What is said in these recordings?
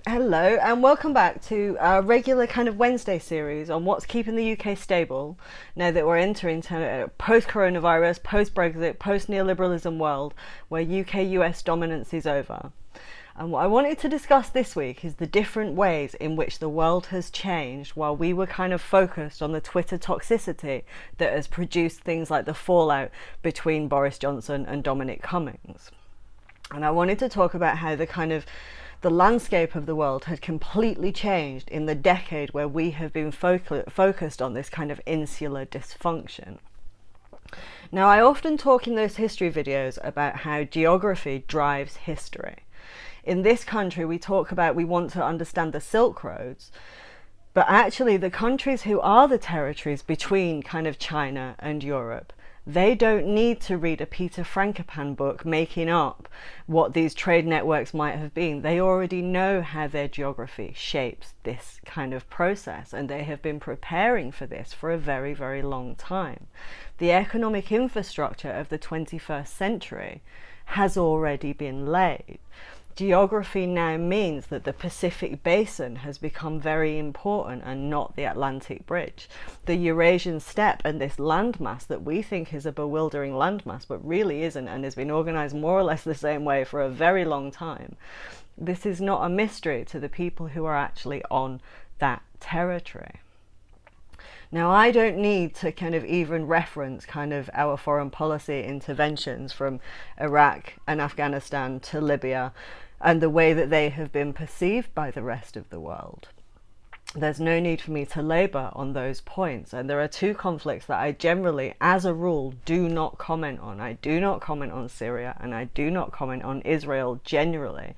Hello and welcome back to our regular kind of Wednesday series on what's keeping the UK stable now that we're entering a post-coronavirus, post-Brexit, post-neoliberalism world where UK-US dominance is over. And what I wanted to discuss this week is the different ways in which the world has changed while we were kind of focused on the Twitter toxicity that has produced things like the fallout between Boris Johnson and Dominic Cummings. And I wanted to talk about how the landscape of the world had completely changed in the decade where we have been focused on this kind of insular dysfunction. Now, I often talk in those history videos about how geography drives history. In this country, we want to understand the Silk Roads, but actually the countries who are the territories between kind of China and Europe, they don't need to read a Peter Frankopan book making up what these trade networks might have been. They already know how their geography shapes this kind of process, and they have been preparing for this for a very, very long time. The economic infrastructure of the 21st century has already been laid. Geography now means that the Pacific Basin has become very important and not the Atlantic Bridge. The Eurasian steppe and this landmass that we think is a bewildering landmass but really isn't and has been organised more or less the same way for a very long time. This is not a mystery to the people who are actually on that territory. Now, I don't need to kind of even reference kind of our foreign policy interventions from Iraq and Afghanistan to Libya and the way that they have been perceived by the rest of the world. There's no need for me to labour on those points. And there are two conflicts that I generally, as a rule, do not comment on. I do not comment on Syria and I do not comment on Israel generally.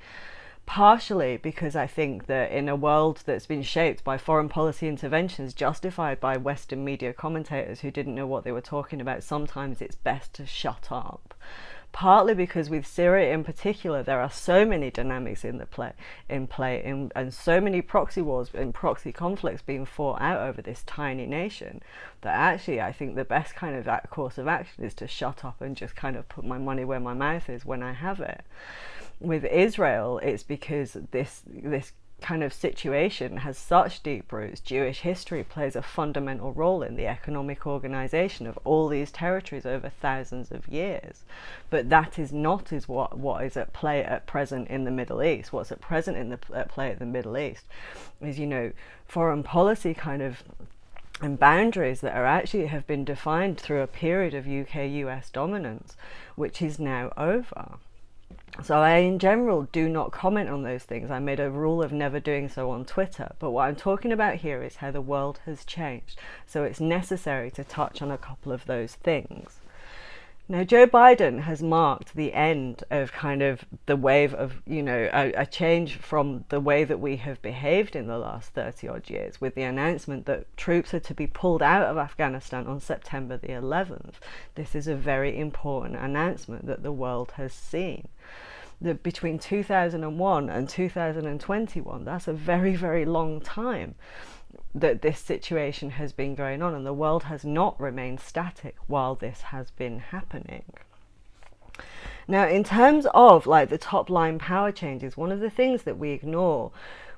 Partially because I think that in a world that's been shaped by foreign policy interventions justified by Western media commentators who didn't know what they were talking about, sometimes it's best to shut up. Partly because with Syria in particular, there are so many dynamics in play, and so many proxy wars and proxy conflicts being fought out over this tiny nation, that actually I think the best kind of course of action is to shut up and just kind of put my money where my mouth is when I have it. With Israel, it's because this kind of situation has such deep roots. Jewish history plays a fundamental role in the economic organisation of all these territories over thousands of years. But that is not what is at play at present in the Middle East. What's at present at play at the Middle East is, foreign policy kind of and boundaries that are actually have been defined through a period of UK-US dominance, which is now over. So I, in general, do not comment on those things. I made a rule of never doing so on Twitter. But what I'm talking about here is how the world has changed. So it's necessary to touch on a couple of those things. Now, Joe Biden has marked the end of kind of the wave of, a change from the way that we have behaved in the last 30 odd years, with the announcement that troops are to be pulled out of Afghanistan on September the 11th. This is a very important announcement that the world has seen. That between 2001 and 2021, that's a very, very long time that this situation has been going on, and the world has not remained static while this has been happening. Now, in terms of the top line power changes, one of the things that we ignore,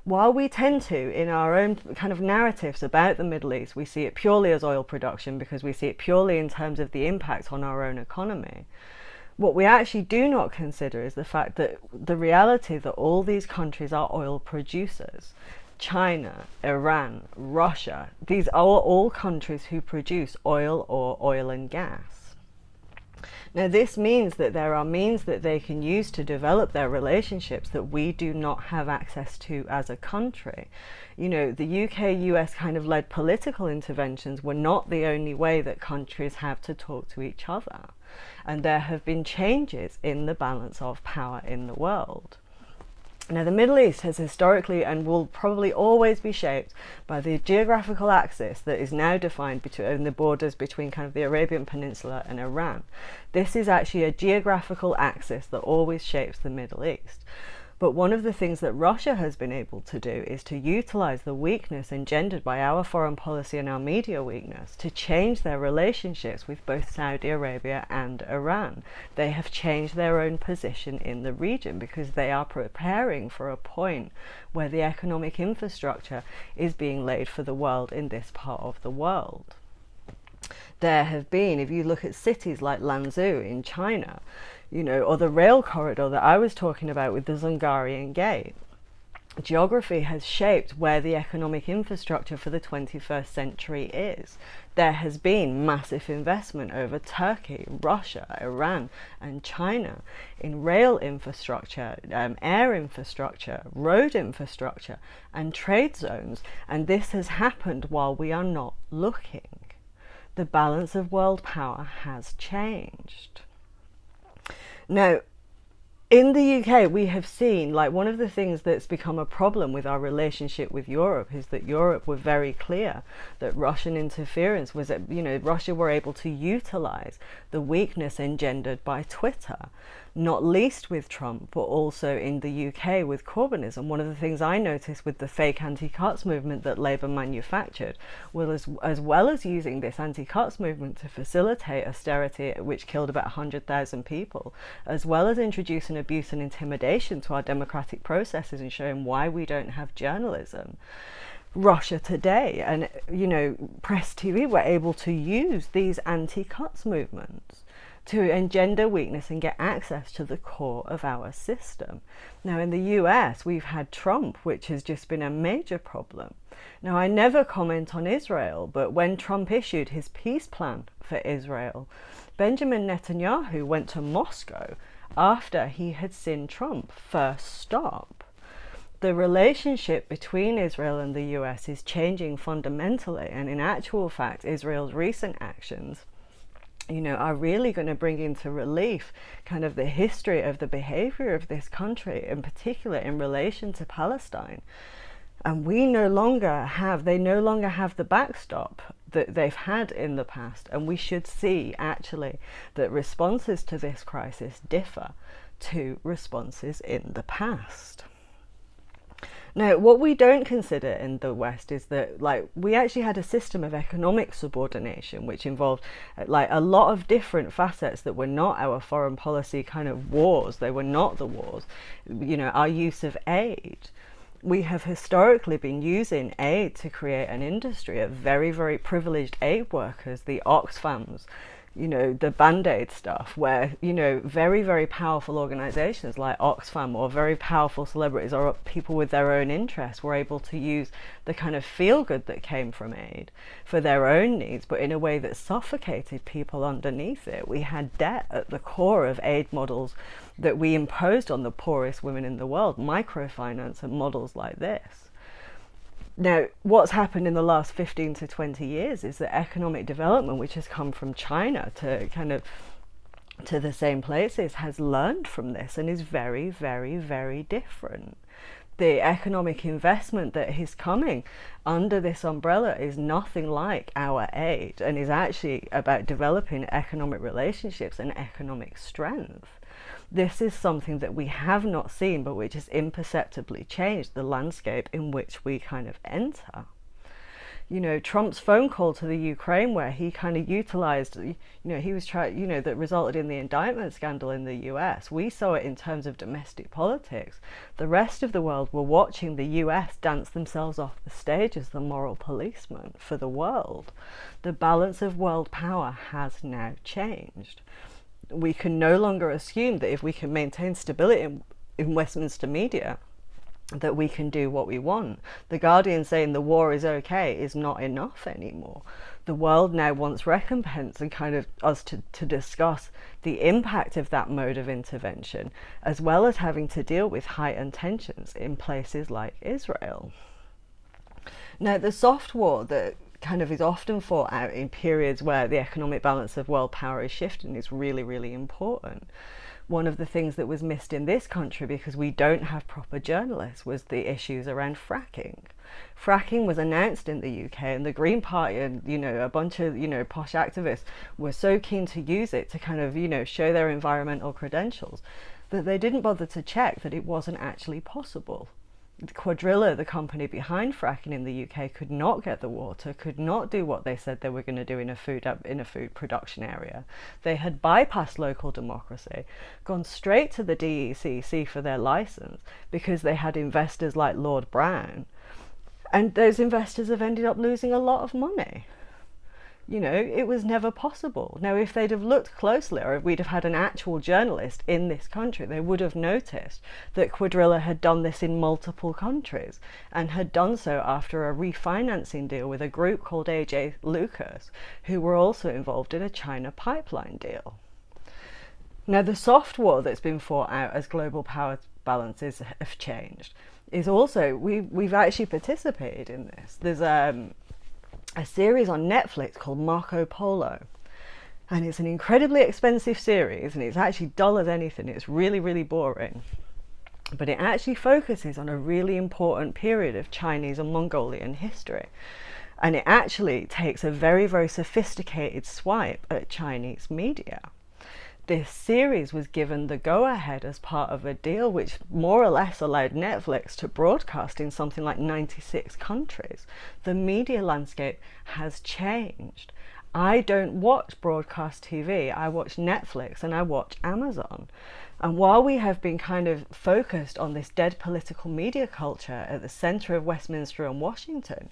while we tend to, in our own kind of narratives about the Middle East, we see it purely as oil production because we see it purely in terms of the impact on our own economy. What we actually do not consider is the fact that the reality that all these countries are oil producers. China, Iran, Russia, these are all countries who produce oil or oil and gas. Now, this means that there are means that they can use to develop their relationships that we do not have access to as a country. The UK-US kind of led political interventions were not the only way that countries have to talk to each other. And there have been changes in the balance of power in the world. Now, the Middle East has historically and will probably always be shaped by the geographical axis that is now defined between the borders between kind of the Arabian Peninsula and Iran. This is actually a geographical axis that always shapes the Middle East. But one of the things that Russia has been able to do is to utilize the weakness engendered by our foreign policy and our media weakness to change their relationships with both Saudi Arabia and Iran. They have changed their own position in the region because they are preparing for a point where the economic infrastructure is being laid for the world in this part of the world. There have been, if you look at cities like Lanzhou in China, or the rail corridor that I was talking about with the Zhongarian Gate, geography has shaped where the economic infrastructure for the 21st century is. There has been massive investment over Turkey, Russia, Iran, and China in rail infrastructure, air infrastructure, road infrastructure, and trade zones, and this has happened while we are not looking. The balance of world power has changed. Now, in the UK, we have seen, one of the things that's become a problem with our relationship with Europe is that Europe were very clear that Russian interference was, Russia were able to utilize the weakness engendered by Twitter, not least with Trump, but also in the UK with Corbynism. One of the things I noticed with the fake anti-cuts movement that Labour manufactured was, as well as using this anti-cuts movement to facilitate austerity, which killed about 100,000 people, as well as introducing abuse and intimidation to our democratic processes and showing why we don't have journalism. Russia Today and Press TV were able to use these anti-cuts movements to engender weakness and get access to the core of our system. Now in the US we've had Trump, which has just been a major problem. Now I never comment on Israel, but when Trump issued his peace plan for Israel, Benjamin Netanyahu went to Moscow after he had seen Trump first stop. The relationship between Israel and the US is changing fundamentally, and in actual fact Israel's recent actions are really going to bring into relief kind of the history of the behavior of this country, in particular in relation to Palestine. And they no longer have the backstop that they've had in the past. And we should see actually that responses to this crisis differ to responses in the past. Now, what we don't consider in the West is that, we actually had a system of economic subordination, which involved, a lot of different facets that were not our foreign policy kind of wars. They were not the wars. Our use of aid. We have historically been using aid to create an industry of very, very privileged aid workers, the Oxfams, the Band-Aid stuff, where, very, very powerful organizations like Oxfam or very powerful celebrities or people with their own interests were able to use the kind of feel-good that came from aid for their own needs, but in a way that suffocated people underneath it. We had debt at the core of aid models that we imposed on the poorest women in the world, microfinance and models like this. Now, what's happened in the last 15 to 20 years is that economic development, which has come from China to the same places, has learned from this and is very, very, very different. The economic investment that is coming under this umbrella is nothing like our aid and is actually about developing economic relationships and economic strength. This is something that we have not seen, but which has imperceptibly changed the landscape in which we kind of enter. Trump's phone call to the Ukraine, where he kind of utilized, he was trying, that resulted in the indictment scandal in the US. We saw it in terms of domestic politics. The rest of the world were watching the US dance themselves off the stage as the moral policeman for the world. The balance of world power has now changed. We can no longer assume that if we can maintain stability in Westminster media, that we can do what we want. The Guardian saying the war is okay is not enough anymore. The world now wants recompense and kind of us to discuss the impact of that mode of intervention, as well as having to deal with heightened tensions in places like Israel. Now, the soft war that kind of is often fought out in periods where the economic balance of world power is shifting is really, really important. One of the things that was missed in this country, because we don't have proper journalists, was the issues around fracking. Fracking was announced in the UK, and the Green Party and, a bunch of, posh activists were so keen to use it to kind of, show their environmental credentials. that they didn't bother to check that it wasn't actually possible. Quadrilla, the company behind fracking in the UK, could not get the water, could not do what they said they were going to do in a food production area. They had bypassed local democracy, gone straight to the DECC for their license because they had investors like Lord Brown, and those investors have ended up losing a lot of money. You know, it was never possible. Now, if they'd have looked closely, or if we'd have had an actual journalist in this country, they would have noticed that Quadrilla had done this in multiple countries and had done so after a refinancing deal with a group called AJ Lucas, who were also involved in a China pipeline deal. Now, the soft war that's been fought out as global power balances have changed is also, we've actually participated in this. There's a series on Netflix called Marco Polo, and it's an incredibly expensive series, and it's actually dull as anything. It's really, really boring, but it actually focuses on a really important period of Chinese and Mongolian history, and it actually takes a very, very sophisticated swipe at Chinese media. This series was given the go-ahead as part of a deal which more or less allowed Netflix to broadcast in something like 96 countries. The media landscape has changed. I don't watch broadcast TV, I watch Netflix and I watch Amazon. And while we have been kind of focused on this dead political media culture at the centre of Westminster and Washington,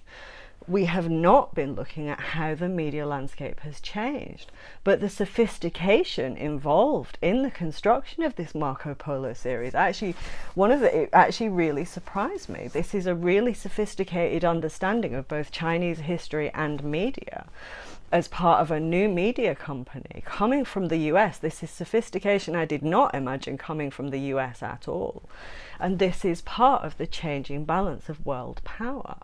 we have not been looking at how the media landscape has changed. But the sophistication involved in the construction of this Marco Polo series, it actually really surprised me. This is a really sophisticated understanding of both Chinese history and media as part of a new media company coming from the US. This is sophistication I did not imagine coming from the US at all. And this is part of the changing balance of world power.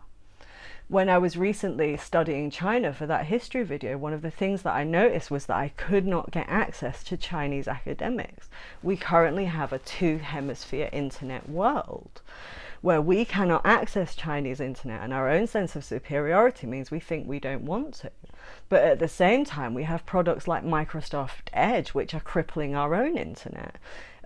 When I was recently studying China for that history video, one of the things that I noticed was that I could not get access to Chinese academics. We currently have a two-hemisphere internet world where we cannot access Chinese internet, and our own sense of superiority means we think we don't want to. But at the same time, we have products like Microsoft Edge, which are crippling our own internet.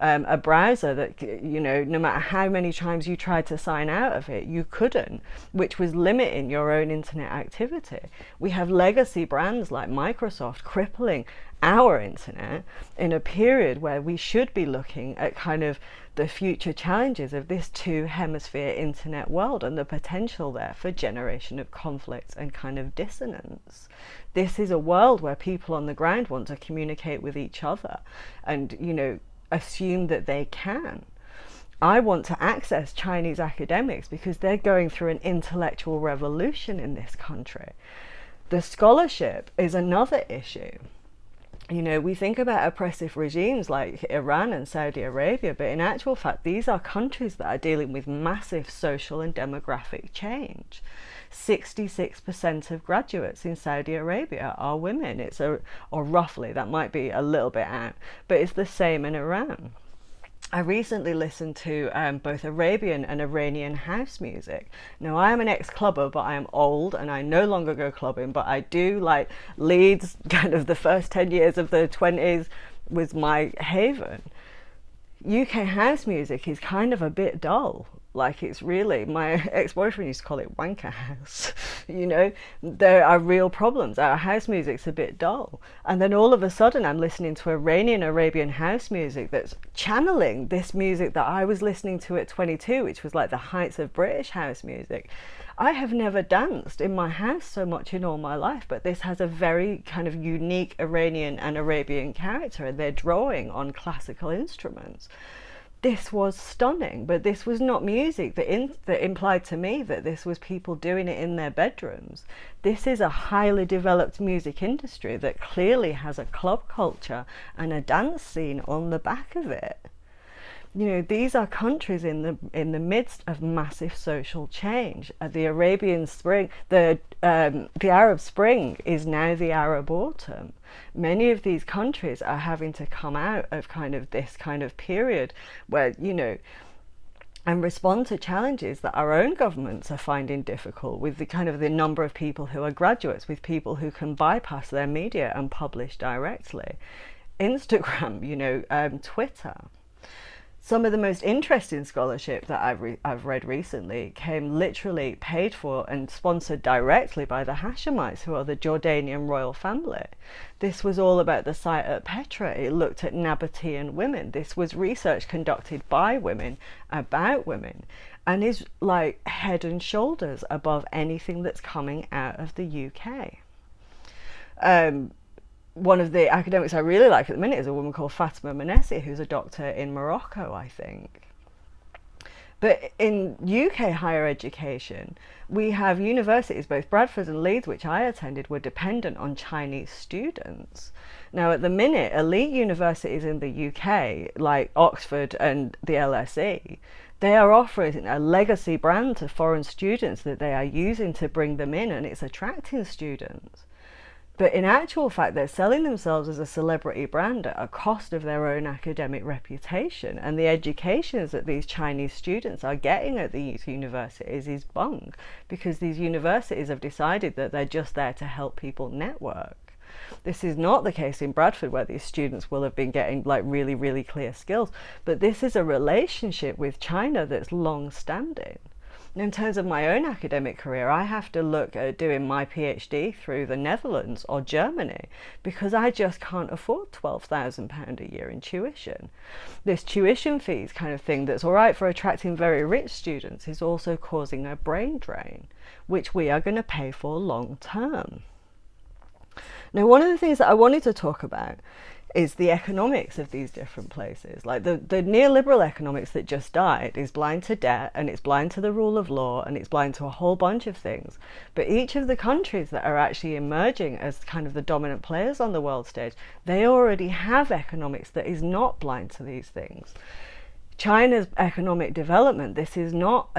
A browser that, you know, no matter how many times you tried to sign out of it, you couldn't, which was limiting your own internet activity. We have legacy brands like Microsoft crippling our internet in a period where we should be looking at kind of the future challenges of this two-hemisphere internet world and the potential there for generation of conflict and kind of dissonance. This is a world where people on the ground want to communicate with each other and, you know, assume that they can. I want to access Chinese academics because they're going through an intellectual revolution in this country. The scholarship is another issue. You know, we think about oppressive regimes like Iran and Saudi Arabia, but in actual fact, these are countries that are dealing with massive social and demographic change. 66% of graduates in Saudi Arabia are women. Or roughly, that might be a little bit out, but it's the same in Iran. I recently listened to both Arabian and Iranian house music. Now, I am an ex-clubber, but I am old and I no longer go clubbing, but I do like Leeds. Kind of the first 10 years of the 20s was my haven. UK house music is kind of a bit dull. Like, it's really, my ex-boyfriend used to call it wanker house. You know, there are real problems. Our house music's a bit dull. And then all of a sudden I'm listening to Iranian Arabian house music that's channeling this music that I was listening to at 22, which was like the heights of British house music. I have never danced in my house so much in all my life, but this has a very kind of unique Iranian and Arabian character, and they're drawing on classical instruments. This was stunning, but this was not music that implied to me that this was people doing it in their bedrooms. This is a highly developed music industry that clearly has a club culture and a dance scene on the back of it. You know, these are countries in the midst of massive social change. The Arabian Spring, the Arab Spring is now the Arab Autumn. Many of these countries are having to come out of kind of this kind of period where, you know, and respond to challenges that our own governments are finding difficult with the kind of the number of people who are graduates, with people who can bypass their media and publish directly. Instagram, you know, Twitter. Some of the most interesting scholarship that I've read recently came literally paid for and sponsored directly by the Hashemites, who are the Jordanian royal family. This was all about the site at Petra. It looked at Nabatean women. This was research conducted by women about women, and is like head and shoulders above anything that's coming out of the UK. One of the academics I really like at the minute is a woman called Fatima Manesi, who's a doctor in Morocco, I think. But in UK higher education, we have universities, both Bradford and Leeds, which I attended, were dependent on Chinese students. Now, at the minute, elite universities in the UK, like Oxford and the LSE, they are offering a legacy brand to foreign students that they are using to bring them in, and it's attracting students. But in actual fact, they're selling themselves as a celebrity brand at a cost of their own academic reputation. And the educations that these Chinese students are getting at these universities is bunk, because these universities have decided that they're just there to help people network. This is not the case in Bradford, where these students will have been getting like really, really clear skills. But this is a relationship with China that's long-standing. In terms of my own academic career, I have to look at doing my PhD through the Netherlands or Germany, because I just can't afford £12,000 a year in tuition. This tuition fees kind of thing that's all right for attracting very rich students is also causing a brain drain, which we are going to pay for long term. Now, one of the things that I wanted to talk about is the economics of these different places. Like the neoliberal economics that just died is blind to debt, and it's blind to the rule of law, and it's blind to a whole bunch of things. But each of the countries that are actually emerging as kind of the dominant players on the world stage, they already have economics that is not blind to these things. China's economic development, this is not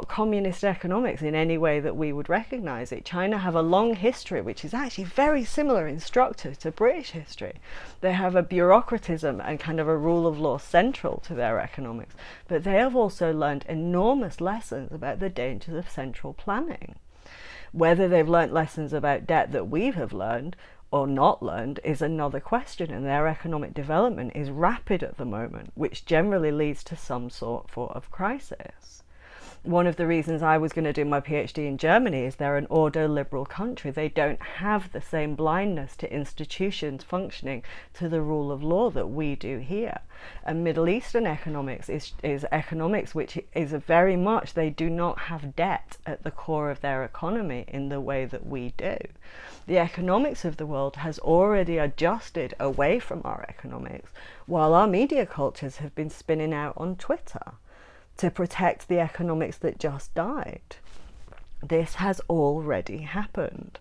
communist economics in any way that we would recognize it. China have a long history, which is actually very similar in structure to British history. They have a bureaucratism and kind of a rule of law central to their economics, but they have also learned enormous lessons about the dangers of central planning. Whether they've learned lessons about debt that we have learned or not learned is another question, and their economic development is rapid at the moment, which generally leads to some sort of crisis. One of the reasons I was going to do my PhD in Germany is they're an ordo-liberal country. They don't have the same blindness to institutions functioning to the rule of law that we do here. And Middle Eastern economics is economics which is very much, they do not have debt at the core of their economy in the way that we do. The economics of the world has already adjusted away from our economics, while our media cultures have been spinning out on Twitter to protect the economics that just died. This has already happened.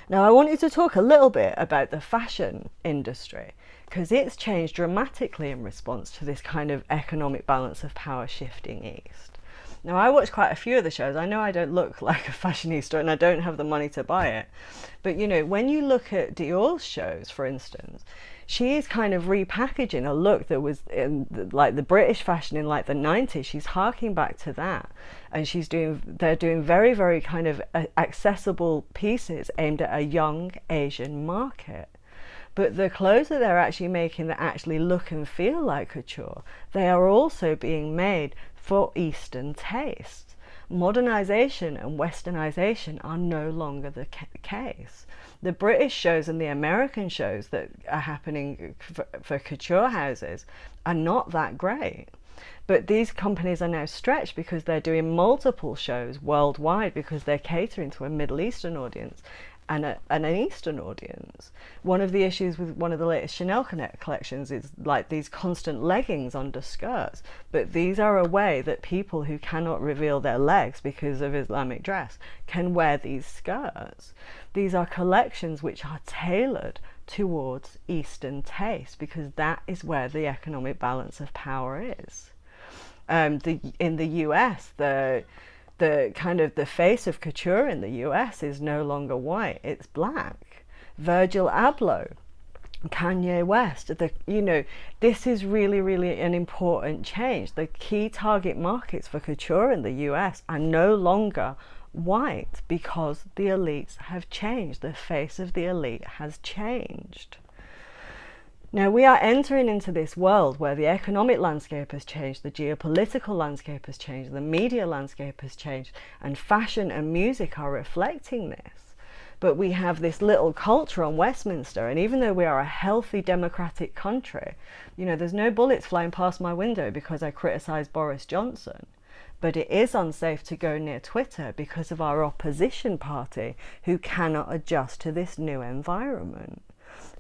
Now, I wanted to talk a little bit about the fashion industry, because it's changed dramatically in response to this kind of economic balance of power shifting east. Now, I watch quite a few of the shows. I know I don't look like a fashionista and I don't have the money to buy it. But, you know, when you look at Dior's shows, for instance, she is kind of repackaging a look that was in like the British fashion in like the 90s. She's harking back to that. And they're doing very, very kind of accessible pieces aimed at a young Asian market. But the clothes that they're actually making that actually look and feel like couture, they are also being made for Eastern taste. Modernization and westernization are no longer the case. The British shows and the American shows that are happening for couture houses are not that great. But these companies are now stretched because they're doing multiple shows worldwide, because they're catering to a Middle Eastern audience and an Eastern audience. One of the issues with one of the latest Chanel collections is like these constant leggings under skirts, but these are a way that people who cannot reveal their legs because of Islamic dress can wear these skirts. These are collections which are tailored towards Eastern taste, because that is where the economic balance of power is. In the US, the kind of the face of couture in the US is no longer white, it's black. Virgil Abloh, Kanye West, this is really, really an important change. The key target markets for couture in the US are no longer white, because the elites have changed. The face of the elite has changed. Now, we are entering into this world where the economic landscape has changed, the geopolitical landscape has changed, the media landscape has changed, and fashion and music are reflecting this. But we have this little culture on Westminster, and even though we are a healthy democratic country, you know, there's no bullets flying past my window because I criticise Boris Johnson. But it is unsafe to go near Twitter because of our opposition party who cannot adjust to this new environment.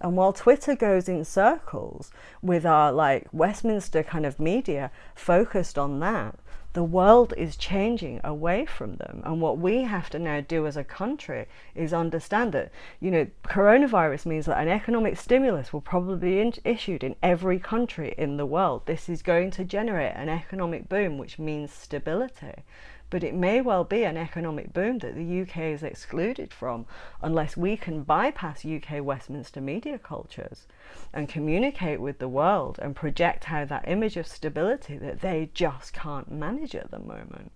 And while Twitter goes in circles with our like Westminster kind of media focused on that, the world is changing away from them. And what we have to now do as a country is understand that, you know, coronavirus means that an economic stimulus will probably be issued in every country in the world. This is going to generate an economic boom, which means stability. But it may well be an economic boom that the UK is excluded from unless we can bypass UK Westminster media cultures and communicate with the world and project how that image of stability that they just can't manage at the moment.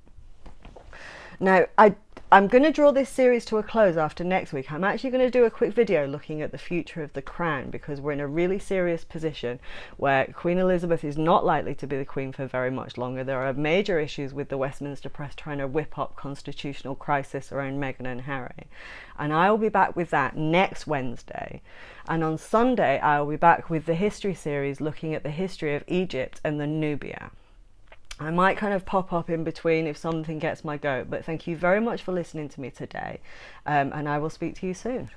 Now, I'm going to draw this series to a close after next week. I'm actually going to do a quick video looking at the future of the Crown because we're in a really serious position where Queen Elizabeth is not likely to be the Queen for very much longer. There are major issues with the Westminster press trying to whip up constitutional crisis around Meghan and Harry. And I will be back with that next Wednesday. And on Sunday, I will be back with the history series looking at the history of Egypt and the Nubia. I might kind of pop up in between if something gets my goat, but thank you very much for listening to me today, and I will speak to you soon.